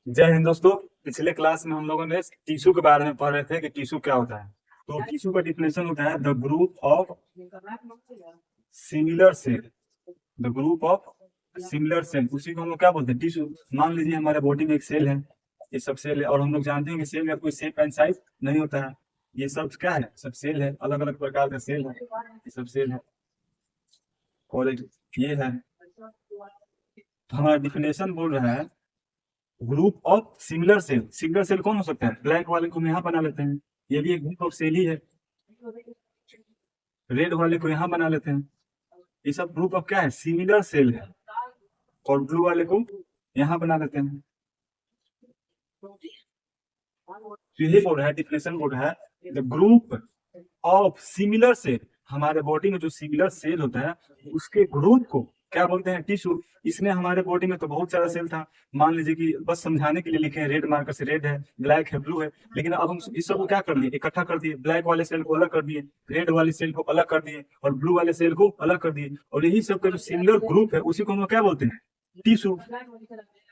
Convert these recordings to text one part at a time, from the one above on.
जय हिंद दोस्तों। पिछले क्लास में हम लोगों ने टिश्यू के बारे में पढ़ रहे थे कि टिश्यू क्या होता है। तो टिश्यू का डिफिनेशन होता है the group of similar cell. The group of similar cell, उसी को हम लोग क्या बोलते हैं, टिश्यू। मान लीजिए हमारे बॉडी में एक सेल है, ये सब सेल है, और हम लोग जानते हैं कि सेल का कोई शेप एंड साइज नहीं होता है। ये सब क्या है, सब सेल है, अलग अलग प्रकार का सेल है, ये सब सेल है। और एक ये है, तो हमारा डिफिनेशन बोल रहा है group of similar cell. Similar cell कौन हो सकता है, ब्लैक वाले को हम यहाँ बना लेते हैं, ये भी एक ग्रुप ऑफ सेल ही है। रेड वाले को यहाँ बना लेते हैं, ये सब ग्रुप ऑफ क्या है, सिमिलर सेल है। और ब्लू वाले को यहाँ बना लेते हैं। तो यही बोल रहा है, डिफिनेशन बोल रहा है the group of similar cell. हमारे बॉडी में जो सिमिलर सेल होता है उसके ग्रुप को क्या बोलते हैं, टिश्यू। इसमें हमारे बॉडी में तो बहुत सारा सेल था। मान लीजिए कि बस समझाने के लिए लिखे हैं, रेड मार्कर से रेड है, ब्लैक है, ब्लू है, लेकिन अब हम इस सब को क्या कर दिए, इकट्ठा कर दिए। ब्लैक वाले सेल को अलग कर दिए, रेड वाले सेल को अलग कर दिए, और ब्लू वाले सेल को अलग कर दिए, और यही सब का जो सिमिलर ग्रुप है उसी को हम लोग क्या बोलते हैं, टिश्यू।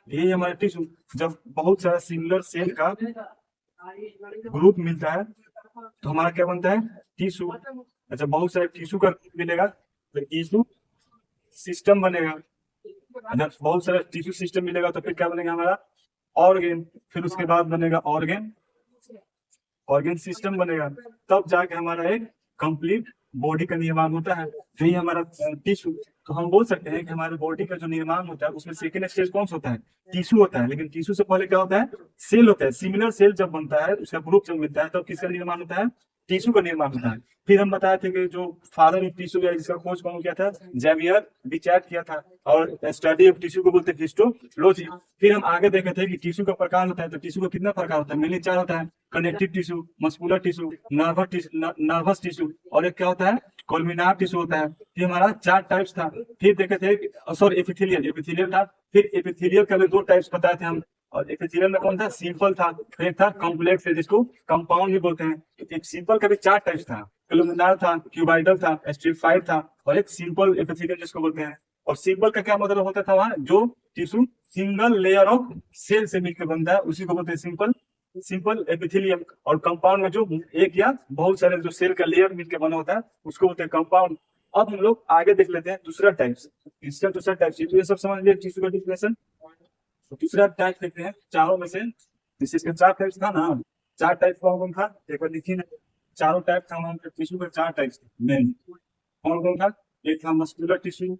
यही हमारा टिश्यू। जब बहुत सारा सिमिलर सेल का ग्रुप मिलता है तो हमारा क्या बनता है, टिश्यू। अच्छा, बहुत सारे टिश्यू का ग्रुप मिलेगा तो टिश्यू सिस्टम बनेगा। जब बहुत सारा टिश्यू सिस्टम मिलेगा तो फिर क्या बनेगा हमारा, ऑर्गेन। फिर उसके बाद बनेगा ऑर्गेन, ऑर्गेन सिस्टम बनेगा। तब जाके हमारा एक कंप्लीट बॉडी का निर्माण होता है, यही हमारा टिश्यू। तो हम बोल सकते हैं कि हमारे बॉडी का जो निर्माण होता है उसमें सेकेंड स्टेज कौन सा होता है, टिश्यू होता है। लेकिन टिश्यू से पहले क्या होता है, सेल होता है। सिमिलर सेल जब बनता है, उसका ग्रुप जब मिलता है, तब किसका निर्माण होता है, टिश्यू का निर्माण होता है। फिर हम बताए थे कि जो फादर ऑफ टिश्यू है, जिसका खोज कौन किया था, जेवियर बिचैट किया था, और स्टडी ऑफ टिश्यू को बोलते हैं हिस्टोलॉजी। फिर हम आगे देखे थे कि टिश्यू का प्रकार होता है, तो टिश्यू का कितना प्रकार होता है, मेनली चार होता है, connective tissue, muscular tissue, nervous tissue, और एक क्या होता है, कोलमिनार टिश्यू होता है। ये हमारा चार टाइप्स था। फिर देखे थे, सॉरी, एपिथेलियल, एपिथेलियल था। फिर एपिथेलियल का भी दो टाइप्स बताए थे हम। और एपिथेलियल में कौन था, सिंपल था, फिर एक था कॉम्प्लेक्स, जिसको कंपाउंड भी बोलते हैं। तो एक सिंपल का भी चार टाइप्स था, कोलमिनार था, क्यूबाइडल था, स्ट्रिफाइड था, और एक सिंपल एपिथेलियल जिसको बोलते हैं। और सिंपल का क्या मतलब होता था, वहां जो tissue single layer of cell से मिलकर बनता है उसी को बोलते हैं सिंपल, सिंपल एपिथेलियम। और कंपाउंड में जो एक या बहुत सारे जो सेल का लेयर मिलकर बना होता है उसको बोलते हैं कंपाउंड। अब हम लोग आगे देख लेते हैं दूसरा टाइप्स, इसका दूसरा टाइप्स। तो ये सब समझ लिया टिश्यू का डिफिनेशन। तो दूसरा टाइप देखते हैं चारों में से, जैसे इसका चार टाइप्स था ना, चार टाइप कौन कौन था, एक बार लिखिए ना। चारों टाइप था हमारे टिश्यू का, चार टाइप्स मेन। कौन कौन था, एक था मस्कुलर टिश्यू,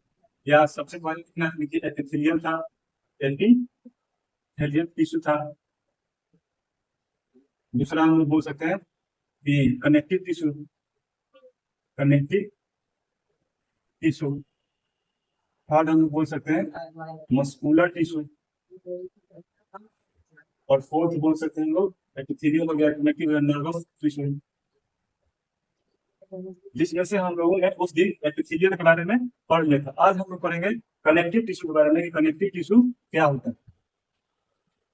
या सबसे पहले लिखिए एपिथेलियल था, एपिथेलियल टिश्यू था। दूसरा हम लोग बोल सकते हैं कि connective tissue, connective tissue. Third हम लोग बोल सकते हैं मस्कुलर टिश्यू, और फोर्थ बोल सकते हैं हम लोग एपिथेलियल हो गया, कनेक्टिव नर्वस टिश्यू। जिसमें से हम लोगों ने उस दिन एपिथेलियल के बारे में पढ़ लिया था। आज हम लोग पढ़ेंगे कनेक्टिव टिश्यू के बारे में, कनेक्टिव टिश्यू क्या होता है।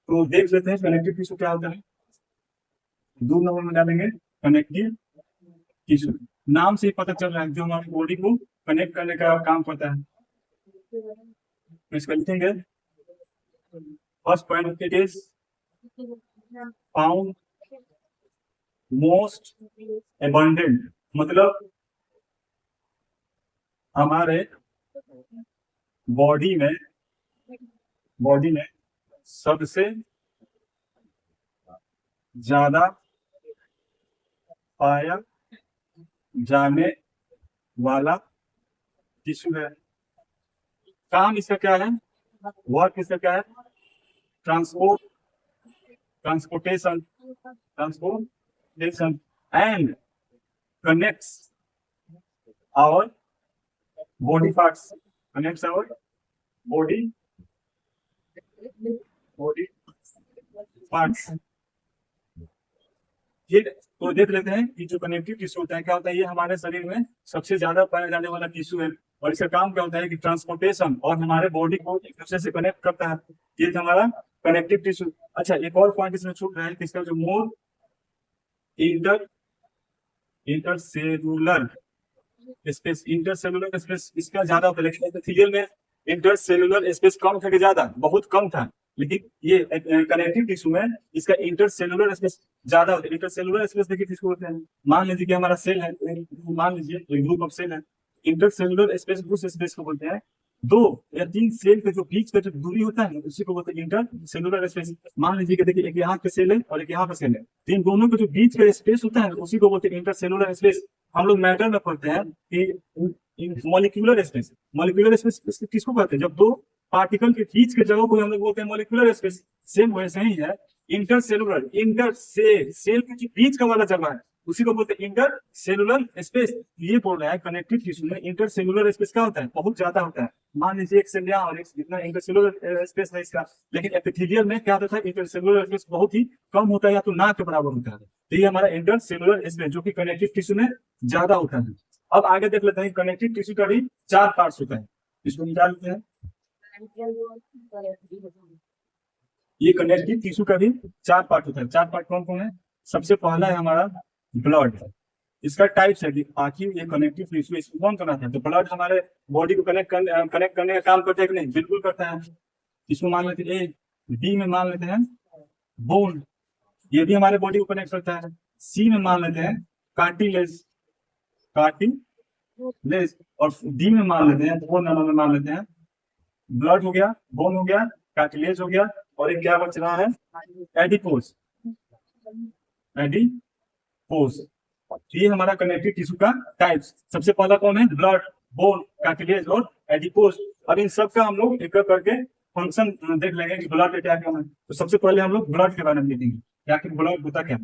तो देख लेते हैं कनेक्टिव टिश्यू क्या होता है। दो नंबर में डालेंगे कनेक्टिव टिश्यू। नाम से ही पता चल रहा है, जो हमारी बॉडी को कनेक्ट करने का काम करता है। तो इसका लिखेंगे, first point, it is found most abundant, मतलब हमारे बॉडी में, बॉडी में सबसे ज्यादा पाया जाने वाला टिश्यू है। काम इसका क्या है, वर्क इसका क्या है, transport, transportation, transportation, and connects our body parts, connects our body, body parts. ठीक है, तो देख लेते हैं कि जो कनेक्टिव टिश्यू होता है क्या होता है। ये हमारे शरीर में सबसे ज्यादा पाया जाने वाला टिश्यू है, और इसका काम क्या होता है कि ट्रांसपोर्टेशन और हमारे बॉडी को एक दूसरे से कनेक्ट करता है। ये हमारा कनेक्टिव टिश्यू। अच्छा, एक और पॉइंट इसमें छूट रहा है कि इसका जो more inter intercellular space, intercellular space इसका ज्यादा होता है, लेकिन एपिथेलियल में इंटरसेलुलर स्पेस कम था कि ज्यादा, बहुत कम था। लेकिन ये कनेक्टिव टिश्यू में इसका इंटरसेलुलर स्पेस ज्यादा होता है। इंटरसेलुलर स्पेस देखिए किसको बोलते हैं, मान लीजिए कि हमारा सेल है, मान लीजिए ग्रुप ऑफ सेल है, इंटरसेलुलर स्पेस उस स्पेस को बोलते हैं। दो या तीन सेल के जो बीच का जो दूरी होता है उसी को बोलते हैं इंटरसेलुलर स्पेस। मान लीजिए कि देखिए एक यहाँ पे सेल है और एक यहाँ पे सेल है, तो इन दोनों के जो बीच का स्पेस होता है उसी को बोलते हैं इंटरसेलुलर स्पेस। हम लोग मैटर में पढ़ते हैं कि मॉलिक्यूलर स्पेस, मॉलिक्यूलर स्पेस किसको कहते हैं, जब दो पार्टिकल के बीच के जगह को हम लोग बोलते हैं मॉलिक्यूलर स्पेस। सेम वैसे ही है इंटरसेलुलर, इंटर सेल के बीच का वाला जगह है उसी को बोलते हैं इंटर सेलुलर स्पेस। ये बोल रहा है कनेक्टिव टिश्यू में इंटर सेलुलर स्पेस क्या होता है, बहुत ज्यादा होता है। मान लीजिए एक सेल यहाँ और एक जितना इंटर सेलुलर स्पेस है इसका, लेकिन एपिथेलियल में क्या होता है इंटर सेलुलर स्पेस बहुत ही कम होता है या तो ना के बराबर होता है। तो ये हमारा इंटर सेलुलर स्पेस जो कि कनेक्टिव टिश्यू में ज्यादा होता है। अब आगे देख लेते हैं कनेक्टिव टिश्यू का भी 4 पार्ट्स होता है, इसको निकाल लेते हैं। ये कनेक्टिव टिश्यू का भी 4 पार्ट होता है। 4 पार्ट कौन कौन है, सबसे पहला है हमारा ब्लड। इसका टाइप्स है कि आखिर ये कनेक्टिव टिश्यू इसको कौन कराता है, तो ब्लड हमारे बॉडी को कनेक्ट करने का काम करता है कि नहीं, बिल्कुल करता है। इसको मान लेते हैं ए, बी में मान लेते हैं बोन, ये भी हमारे बॉडी को कनेक्ट करता है। सी में मान लेते हैं कार्टिलेज, कार्टिलेज, और डी में मान लेते हैं, 4 नंबर में मान लेते हैं ब्लड हो गया, बोन हो गया, कार्टिलेज हो गया, और एक क्या बच रहा है एडिपोज, एडिपोज। ये हमारा कनेक्टिव टिश्यू का टाइप्स। सबसे पहला कौन है, ब्लड, बोन, कार्टिलेज और एडिपोज। अब इन सब का हम लोग एक करके फंक्शन देख लेंगे कि ब्लड का क्या काम है। तो सबसे पहले हम लोग ब्लड के बारे में देखेंगे कि आखिर ब्लड होता क्या है।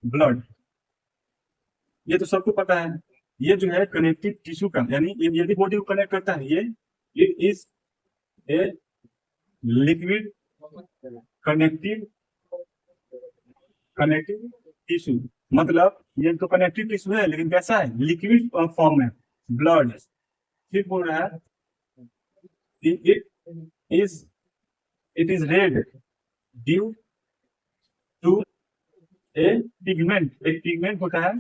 ब्लड ये तो सबको पता है, ये जो है कनेक्टिव टिश्यू का, यानी ये भी बॉडी को कनेक्ट करता है। ये it is a liquid connective tissue, मतलब ये तो कनेक्टिव टिश्यू है लेकिन कैसा है, लिक्विड फॉर्म में। ब्लड फिर बोल रहा है it is red due to a pigment, एक पिगमेंट होता है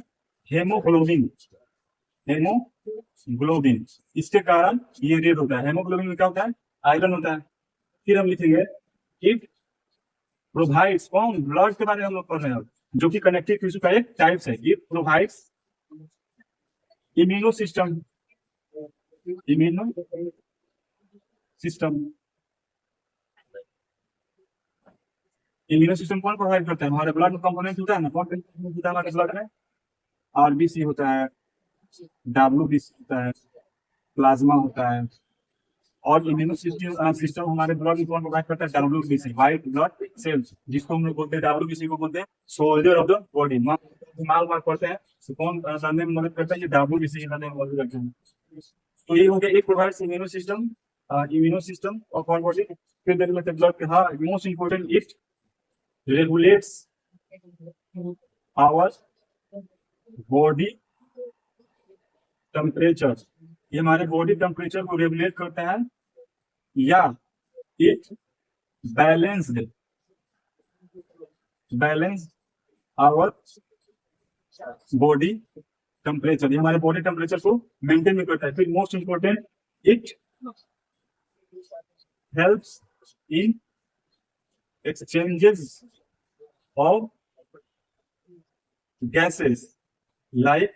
हेमोग्लोबिन, हेमोग्लोबिन, इसके कारण ये रेड होता है। हेमोग्लोबिन में क्या होता है, आयरन होता है। फिर हम लिखेंगे इट प्रोवाइड्स, कौन, ब्लड के बारे में हम लोग पढ़ रहे हैं जो कि कनेक्टिव टिश्यू का एक टाइप्स है। It provides immuno system, immuno system, immuno system कौन प्रोवाइड करता है, हमारे ब्लड में कंपोनेंट होता है ना, कौन होता है हमारे ब्लड में, आरबीसी होता है, डब्ल्यूबीसी होता है, प्लाज्मा होता है। और इम्यूनो सिस्टम हमारे ब्लड में कौन प्रोवाइड करता है, डब्ल्यूबीसी, व्हाइट ब्लड सेल्स, जिसको हम लोग बोलते हैं डब्ल्यूबीसी को बोलते हैं सोल्जर ऑफ द बॉडी। माल पढ़ते हैं तो कौन करने में मदद करता है, ये डब्ल्यूबीसी करने में मदद करते हैं। तो ये हो गया एक provides immuno system of our body. फिर देख लेते हैं ब्लड के, हाँ most important, it regulates our body temperature, ये हमारे बॉडी टेम्परेचर को रेगुलेट करता है। या it balance our body temperature, ये हमारे बॉडी टेम्परेचर को मेंटेन करता है। फिर most important, it helps in exchanges of gases like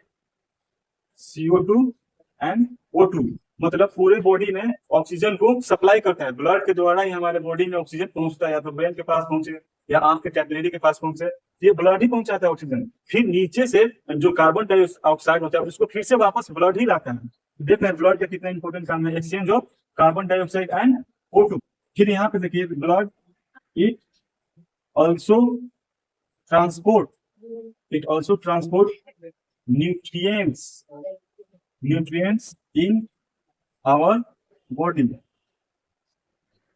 CO2 and O2, मतलब पूरे बॉडी में ऑक्सीजन को सप्लाई करता है। ब्लड के द्वारा ही हमारे बॉडी में ऑक्सीजन पहुंचता है, या तो ब्रेन के पास पहुंचे या आंख के कैपिलरी के पास पहुंचे, ये ब्लड ही पहुंचाता है ऑक्सीजन। फिर नीचे से जो कार्बन डाइऑक्साइड होता है उसको फिर से वापस ब्लड ही लाता है। देख रहे हैं ब्लड का कितना इंपॉर्टेंट काम है, exchange of carbon dioxide and O2। फिर यहाँ पे देखिए blood it also transport nutrients in our body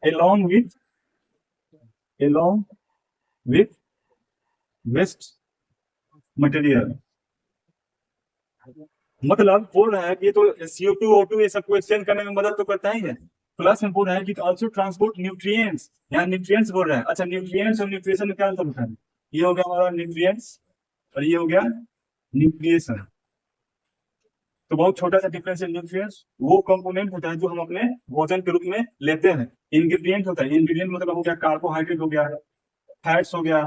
along with waste material। मतलब बोल रहा है कि ये तो CO2 O2 ये सबको एक्सचेंज करने में मदद तो करता ही है, प्लस में बोल रहा है कि ऑल्सो ट्रांसपोर्ट न्यूट्रिएंट्स, यहाँ न्यूट्रिएंट्स बोल रहा है। अच्छा न्यूट्रिएंट्स और न्यूट्रिशन में क्या अंतर होता है, ये हो गया हमारा न्यूट्रिएंट्स और ये हो गया न्यूट्रिएशन। तो बहुत छोटा सा डिफरेंस है। न्यूट्रिएंट्स वो कंपोनेंट होता है जो हम अपने भोजन के रूप में लेते हैं। इंग्रेडिएंट होता है, इंग्रेडिएंट मतलब हो गया कार्बोहाइड्रेट हो गया, फैट्स हो गया,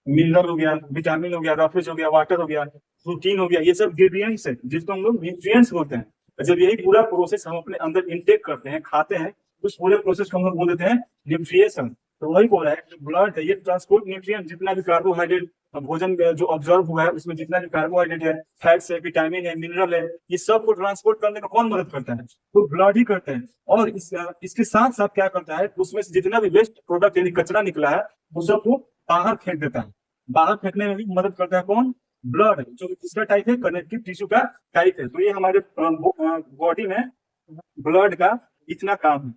मिनरल हो गया, विटामिन हो गया, रफेज हो गया, वाटर हो गया, प्रोटीन हो गया, ये सब इंग्रेडिएंट्स है जिसको हम लोग न्यूट्रिएंट्स बोलते हैं। और जब यही पूरा प्रोसेस हम अपने अंदर इनटेक करते हैं, खाते हैं, उस पूरे प्रोसेस को हम लोग बोल देते हैं न्यूट्रिएशन। तो वही बोल रहा है जो ब्लड है ये ट्रांसपोर्ट न्यूट्रिएंट, जितना भी कार्बोहाइड्रेट भोजन जो ऑब्जर्व हुआ है उसमें जितना भी कार्बोहाइड्रेट है, फैट्स है, विटामिन है, मिनरल है, ये सब को ट्रांसपोर्ट करने में कौन मदद करता है? तो ब्लड ही करता है। और इसके साथ साथ क्या करता है, उसमें से जितना भी वेस्ट प्रोडक्ट यानी कचरा निकला है वो सबको बाहर फेंक देता है। बाहर फेंकने में भी मदद करता है कौन? ब्लड, जो किसका टाइप है? कनेक्टिव टिश्यू का टाइप है। तो ये हमारे बॉडी में ब्लड का इतना काम है।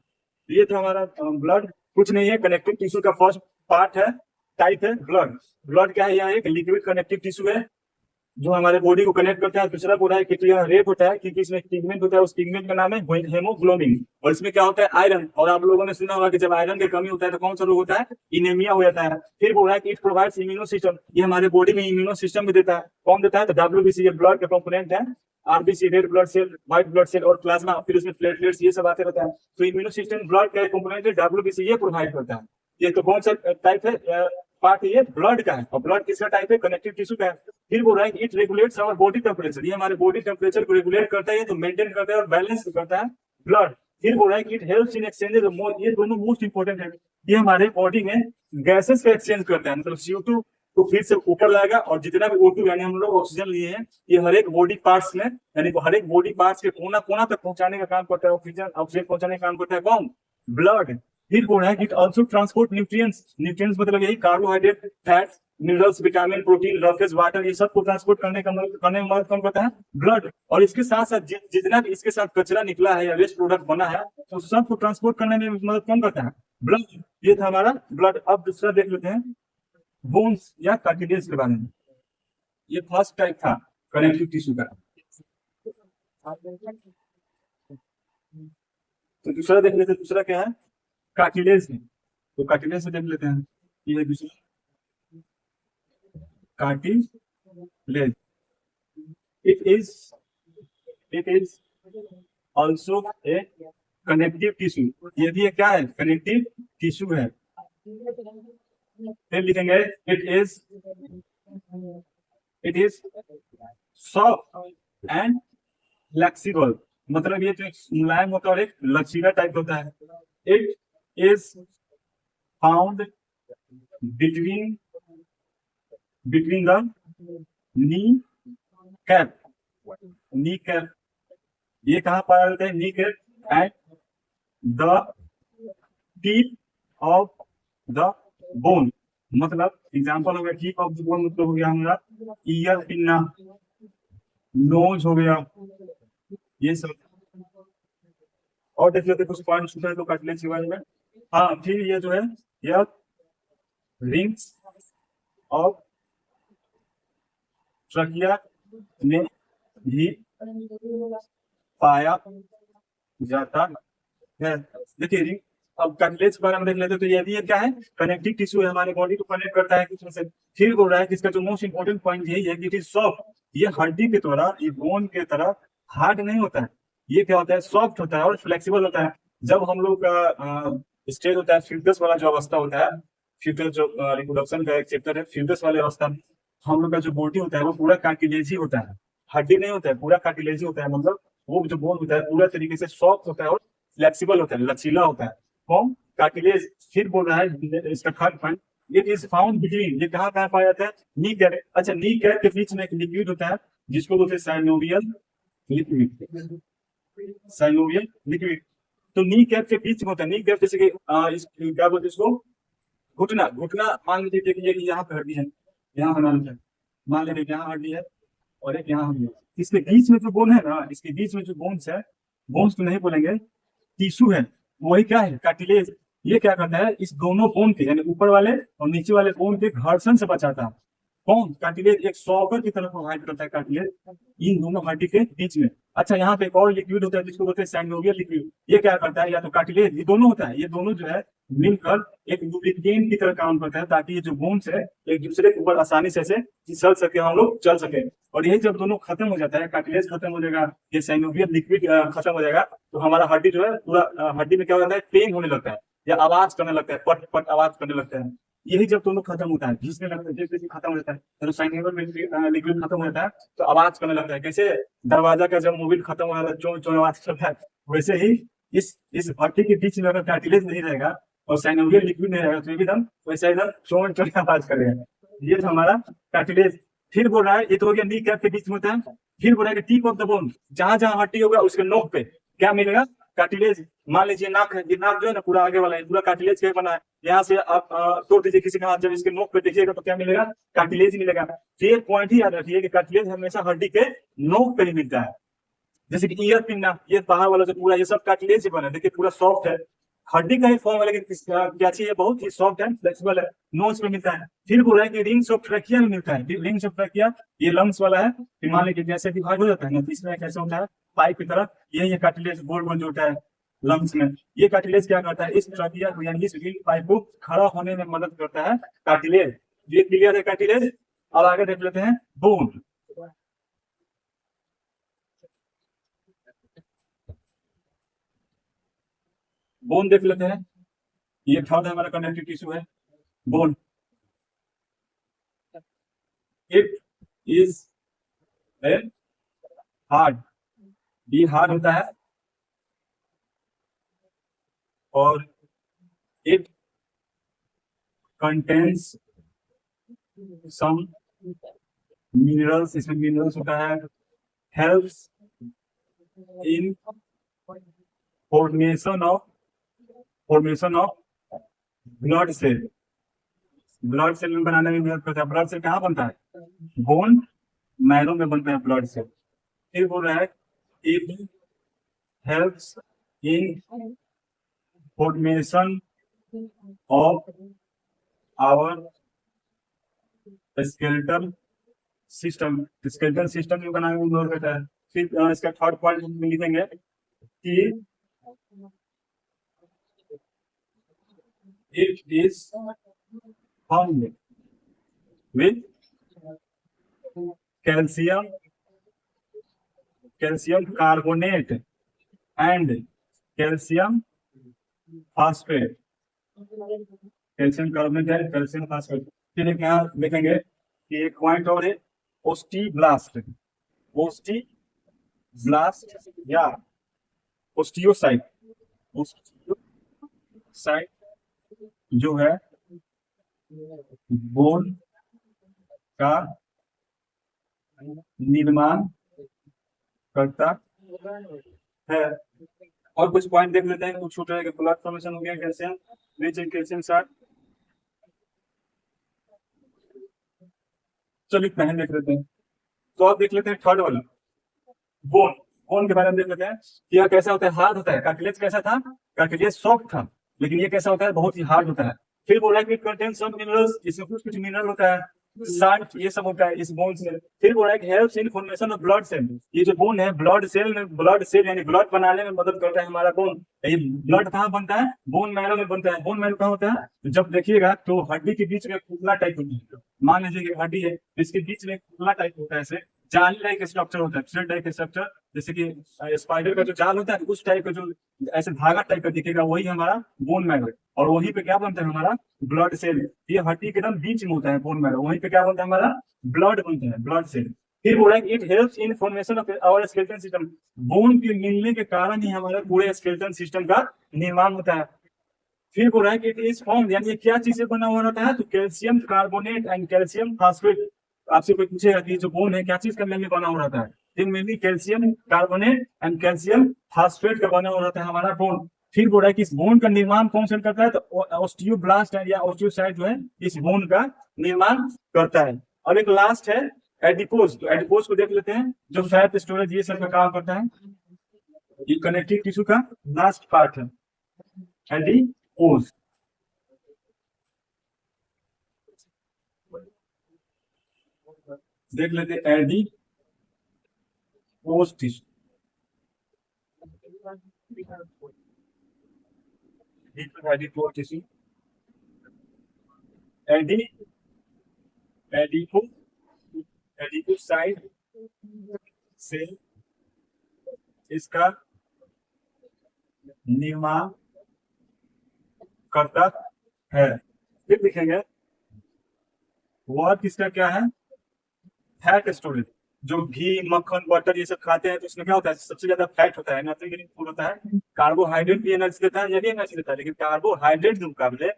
ये तो हमारा ब्लड कुछ नहीं है, कनेक्टिव टिश्यू का फर्स्ट पार्ट है, टाइप है ब्लड। ब्लड क्या है? यह एक लिक्विड कनेक्टिव टिश्यू है जो हमारे बॉडी को कनेक्ट करता है। दूसरा बोला है कि यह रेड होता है क्योंकि इसमें पिगमेंट होता है, उस पिगमेंट का नाम है हेमोग्लोबिन। और इसमें क्या होता है? आयरन। और आप लोगों ने सुना होगा कि जब आयरन की कमी होता है तो कौन सा रोग होता है? इनेमिया हो जाता है। फिर बोला है कि इट प्रोवाइड्स इम्यूनो सिस्टम, ये हमारे बॉडी में इम्यूनो सिस्टम भी देता है। कौन देता है? तो WBC, ये ब्लड का कंपोनेंट है। RBC red blood cell, white blood cell और प्लाज्मा, फिर उसमें प्लेटलेट्स, ये सब आते रहता है। तो इम्यूनो सिस्टम ब्लड का कंपोनेंट है, WBC ये प्रोवाइड करता है। ये तो कौन सा टाइप है? पार्ट ये ब्लड का है। और ब्लड किसका टाइप है? कनेक्टिव टिश्यू का है। फिर बोल रहा है it regulates our body temperature, ये हमारे बॉडी टेम्परेचर को रेगुलेट करता है, ये तो मेंटेन करता है और बैलेंस करता है ब्लड। फिर बोल रहा है कि it helps in exchanges of more, ये दोनों मोस्ट इंपोर्टेंट है। ये हमारे बॉडी में गैसेस का एक्सचेंज करता है, मतलब CO2 को फिर से ऊपर लाएगा और जितना भी O2 यानी हम लोग ऑक्सीजन लिए हैं, ये हर एक बॉडी पार्ट्स में यानी हर एक बॉडी पार्ट्स के कोना कोना तक पहुंचाने का काम करता है। ऑक्सीजन पहुंचाने का काम करता है कौन? ब्लड। फिर बोल रहा है it also transport nutrients, nutrients मतलब यही carbohydrate, fats, minerals, vitamin, protein, roughage, water, ये सब को ट्रांसपोर्ट करने में मदद कौन करता है? ब्लड। और इसके साथ साथ जितना भी इसके साथ कचरा निकला है या वेस्ट प्रोडक्ट बना है तो सबको ट्रांसपोर्ट करने में मदद कौन करता है? ब्लड। ये था हमारा ब्लड। अब दूसरा देख लेते हैं बोन्स या कार्टिलेज के बारे में। ये फर्स्ट टाइप था कनेक्टिव टिश्यू का। तो दूसरा देख लेते हैं, दूसरा क्या है? कार्टिलेज है। तो कार्टिलेज से देख लेते हैं, ये दूसरा cartilage. It is also a connective tissue. ये भी क्या है? कनेक्टिव टिश्यू है। फिर लिखेंगे it is soft and flexible, मतलब ये जो मुलायम होता है और एक लचीला टाइप होता है। It is found between the knee cap, ये कहाँ पाया जाता है? Knee cap and the tip of the bone, मतलब एग्जांपल हो गया टीप ऑफ द बोन, मतलब हो गया हमारा ईयर पिन्ना, नोज हो गया, ये सब। और देख लेते कुछ पॉइंट्स तो कार्टिलेज के बारे में। हाँ, फिर ये जो है यह रिंग्स ऑफ ट्रकिया में भी पाया जाता है। देखिए रिंग, अब कार्टिलेज के बारे में देख लेते हैं। तो ये भी क्या है? कनेक्टिव टिश्यू है, हमारे बॉडी को कनेक्ट करता है किसी से। फिर बोल रहा है कि इसका जो मोस्ट इंपोर्टेंट पॉइंट यही है कि इट इज सॉफ्ट, ये हड्डी की तरह, ये बोन के तरह हार्ड नहीं होता है। ये क्या होता है? सॉफ्ट होता है और फ्लेक्सिबल होता है। जब हम लोग का स्टेज होता है फ्यूटस वाला जो अवस्था होता है, फ्यूटस जो रिप्रोडक्शन का एक चैप्टर है, फ्यूटस वाले अवस्था में हम लोग का जो बॉडी होता है वो पूरा कार्टिलेज ही होता है, हड्डी नहीं होता है, पूरा कार्टिलेज ही होता है। मतलब वो जो बोन होता है पूरा तरीके से सॉफ्ट होता है और फ्लेक्सिबल होता है, लचीला होता है। कौन? कार्टिलेज। फिर बोल रहा है इसका third point, it is found between, ये कहाँ पाया जाता है? Knee cap. अच्छा, नी कैप के बीच में एक लिक्विड होता है जिसको बोलते हैं साइनोवियल लिक्विड, साइनोवियल लिक्विड। तो नी कैप के बीच में होता है। नी कैप जैसे कि क्या बोलते हैं इसको? घुटना। घुटना मान लीजिए कि यहाँ पे हड्डी है, यहाँ हमारा मान लीजिए यहाँ हड्डी है और एक यहाँ हड्डी है। इसके बीच में जो बोन है ना, इसके बीच में जो बोन्स है, बोन्स तो नहीं बोलेंगे, टिश्यू है, वही क्या है? कार्टिलेज। ये क्या करता है? इस दोनों बोन के यानी ऊपर वाले और नीचे वाले बोन के घर्षण से बचाता है। कौन कार्टिलेज एक सॉकर की तरह प्रोवाइड करता है कार्टिलेज इन दोनों हड्डी के बीच में। अच्छा, यहाँ पे एक और लिक्विड होता है जिसको बोलते हैं साइनोवियल लिक्विड। ये क्या करता है, या तो कार्टिलेज, ये दोनों होता है, ये दोनों जो है मिलकर एक लुब्रिकेंट की तरह काम करता है ताकि ये जो बोन्स है एक दूसरे के ऊपर आसानी से फिसल सके, हम लोग चल सके। और यही जब दोनों खत्म हो जाता है, कार्टिलेज खत्म हो जाएगा, ये साइनोवियल लिक्विड खत्म हो जाएगा, तो हमारा हड्डी जो है पूरा हड्डी में क्या हो जाता है, पेन होने लगता है या आवाज करने लगता है, पट पट आवाज करने लगता है। यही जब दोनों खत्म होता है, जिसमें लगता है जैसे खत्म हो जाता है, तो साइनोवियल लिक्विड खत्म हो जाता है तो आवाज करने लगता है। कैसे दरवाजा का जब मोबिल खत्म हो जाता है चो चो आवाज करता है, वैसे ही इस हड्डी के बीच में अगर कार्टिलेज नहीं रहेगा और साइनोवियल लिक्विड नहीं रहेगा तो ये भी एकदम वैसा एकदम चोन चोन आवाज करेगा। ये तो हमारा कार्टिलेज। फिर बोल रहा है, ये तो हो गया नी कैप के बीच में होता है। फिर बोल रहा है कि टिप ऑफ द बोन, जहां जहां हड्डी होगा उसके नोक पे क्या मिलेगा, कार्टिलेज। मान लीजिए नाक है, ये नाक जो है ना पूरा आगे वाला है, पूरा कार्टिलेज का बना है। यहाँ से आप तोड़ दीजिए किसी का हाथ, जब इसके नोक पे देखिएगा तो क्या मिलेगा, कार्टिलेज ही मिलेगा। तो ये पॉइंट ही याद रखिए कि कार्टिलेज हमेशा हड्डी के नोक पे ही मिलता है। जैसे कि ईयर पिन्ना, ये बाहर वाला जो पूरा ये सब कार्टिलेज से बना है, देखिए पूरा सॉफ्ट है, हड्डी का ही फॉर्म है, लेकिन क्या चाहिए, बहुत ही सॉफ्ट एंड फ्लेक्सिबल है, नोज पे मिलता है। फिर बोला है कि रिंग्स ऑफ ट्रैकिया में मिलता है। रिंग्स ऑफ ट्रैकिया ये लंग्स वाला है, फिर मान लीजिए जैसे डिवाइड हो जाता है ना, तीसरा कैसे होता है, पाइप की तरह, ये कार्टिलेज गोल गोल जो होता है लंग्स में, ये कार्टिलेज क्या करता है, इस ट्रैकिया को यानी इस रिंग पाइप को खड़ा होने में मदद करता है कार्टिलेज। ये क्लियर है कार्टिलेज। अब आगे देख लेते हैं बोन। बोन देख लेते हैं, ये थर्ड हमारा कनेक्टिव टिश्यू है bone. It is a hard, ये हार्ड होता है और इट कंटेन्स सम मिनरल्स, इसमें मिनरल्स होता है, helps in formation of blood cell. Blood cell में बनाने में मदद करता है। ब्लड सेल कहाँ बनता है, बोन मैरो में बनता है ब्लड सेल। फिर बोल रहा है it helps in formation of our skeletal system. Skeletal system में बनाने में मदद करता है। फिर इसका थर्ड पॉइंट हम लिखेंगे कि it is found with calcium carbonate and calcium phosphate. Calcium carbonate and calcium phosphate. फिर एक यहाँ देखेंगे कि एक पॉइंट और है, ओस्टिब्लास्ट। ओस्टिब्लास्ट या ओस्टियोसाइट। ओस्टियोसाइट जो है बोन का निर्माण करता है। और कुछ पॉइंट देख लेते हैं, कुछ छोटा है, ब्लड फॉर्मेशन हो गया, calcium rich in calcium salt. चलिए पहले देख लेते हैं, तो आप देख लेते हैं थर्ड वाला बोन। बोन के बारे में देख लेते हैं कि यह कैसा होता है, हार्ड होता है। कार्टिलेज कैसा था, कार्टिलेज सॉफ्ट था, लेकिन ये कैसा होता है, बहुत ही हार्ड होता है। फिर बोला कि कंटेन्स सम मिनरल्स, इसमें कुछ मिनरल होता है, साल्ट ये सब होता है इस बोन से। फिर बोला कि helps in formation of blood cell. ये जो बोन है ब्लड सेल में, ब्लड सेल यानी ब्लड बनाने में मदद करता है हमारा बोन। ये ब्लड कहाँ बनता है, बोन मैरो में बनता है। बोन मैरो कहाँ होता है, जब देखिएगा तो हड्डी के बीच में खुला टाइप होता है। मान लीजिए कि हड्डी है, इसके बीच में खुला टाइप होता है, ऐसे जाली टाइप स्ट्रक्चर होता है, थ्रेड टाइप स्ट्रक्चर, जैसे कि स्पाइडर का जो जाल होता है उस टाइप का, जो ऐसे धागा टाइप का दिखेगा, वही हमारा बोन मैरो। और वहीं पे क्या बनता है हमारा ब्लड सेल। ये हड्डी के एकदम बीच में होता है बोन मैरो, वहीं पे क्या बनता है हमारा ब्लड बनता है, ब्लड सेल। फिर बोला it helps in formation of our skeleton system. Bone के मिलने के कारण ही हमारे पूरे स्केलेटन सिस्टम का निर्माण होता है। फिर बोल रहा है कि इट इज फॉर्म, यानी क्या चीज से बना हुआ रहता है, तो calcium carbonate and calcium phosphate. आपसे कोई पूछेगा कि जो बोन है क्या चीज का मेनली बना हुआ रहता है, तो mainly calcium carbonate and calcium phosphate का बना हुआ रहता है हमारा बोन। फिर बोल रहा है कि इस बोन का निर्माण कौन सा करता है, तो ऑस्टियोब्लास्ट या ऑस्टियोसाइट जो है इस बोन का निर्माण करता है। और एक लास्ट है एडिपोज। तो एडिपोज को देख लेते हैं, जो फैट स्टोरेज ये सब का काम करता है। ये कनेक्टिव टिश्यू का लास्ट पार्ट है एडिपोज। देख लेते हैं एडिपोज टिश्यू। एडिपोज टिश्यू, एडी एडिपो एडिपोसाइड से इसका निर्माण करता है। फिर लिखेंगे वर्क इसका क्या है, फैट स्टोरेज। जो घी मक्खन बटर ये सब खाते हैं तो इसमें क्या होता है, सबसे ज्यादा फैट होता है, न्यूट्रिएंट फूड होता है। कार्बोहाइड्रेट भी एनर्जी देता है, ये भी एनर्जी देता है, लेकिन कार्बोहाइड्रेट के मुकाबले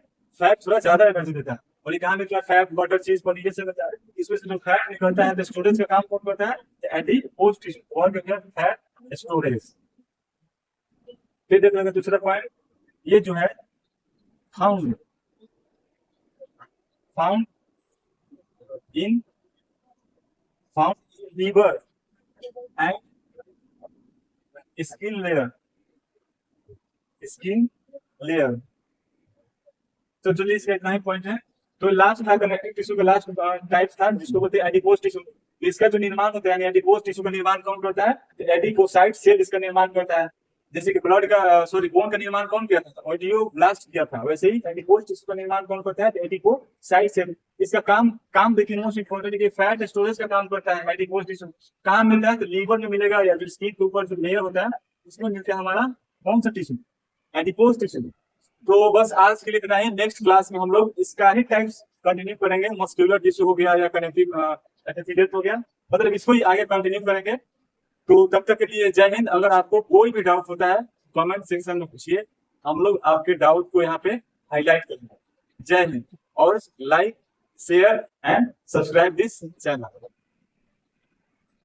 फैट थोड़ा ज्यादा एनर्जी देता है। और ये कहाँ मिलता है, फैट बटर चीज पनीर ये सब होता है। इसमें से जो फैट निकलता है तो स्टोरेज का काम कौन करता है, एडिपोज टिश्यू और फैट स्टोरेज। फिर देख लेंगे दूसरा पॉइंट, ये जो है found found in found liver and skin layer, skin layer. तो चलिए इसका इतना ही पॉइंट है। तो लास्ट था कनेक्टिव टिश्यू का लास्ट टाइप था जिसको बोलते हैं एडिपोज टिश्यू। इसका जो निर्माण होता है, एडिपोज टिश्यू का निर्माण कौन करता है, तो एडिपोसाइट सेल इसका निर्माण करता है। जैसे कि ब्लड का सॉरी बोन का निर्माण कौन किया था, ऑडियोब्लास्ट किया था, वैसे ही एडिपोज टिश्यू का निर्माण कौन करता है, एडिपोसाइट सेल। इसका काम देखिए मोस्ट इंपोर्टेंट है, फैट स्टोरेज का काम करता है एडिपोज टिश्यू। कहाँ मिल रहा है, तो लीवर में मिलेगा या फिर स्किन के ऊपर जो लेयर होता है उसमें मिलता है हमारा कौन सा टिश्यू, एडिपोज टिश्यू। तो बस आज के लिए इतना ही। नेक्स्ट क्लास में हम लोग इसका ही टाइप्स कंटिन्यू करेंगे, मस्कुलर टिश्यू हो गया या कनेक्टिव हो गया, मतलब इसको ही आगे कंटिन्यू करेंगे। तो तब तक के लिए जय हिंद। अगर आपको कोई भी डाउट होता है कमेंट सेक्शन में पूछिए, हम लोग आपके डाउट को यहाँ पे हाईलाइट करेंगे। जय हिंद और like share and subscribe this channel.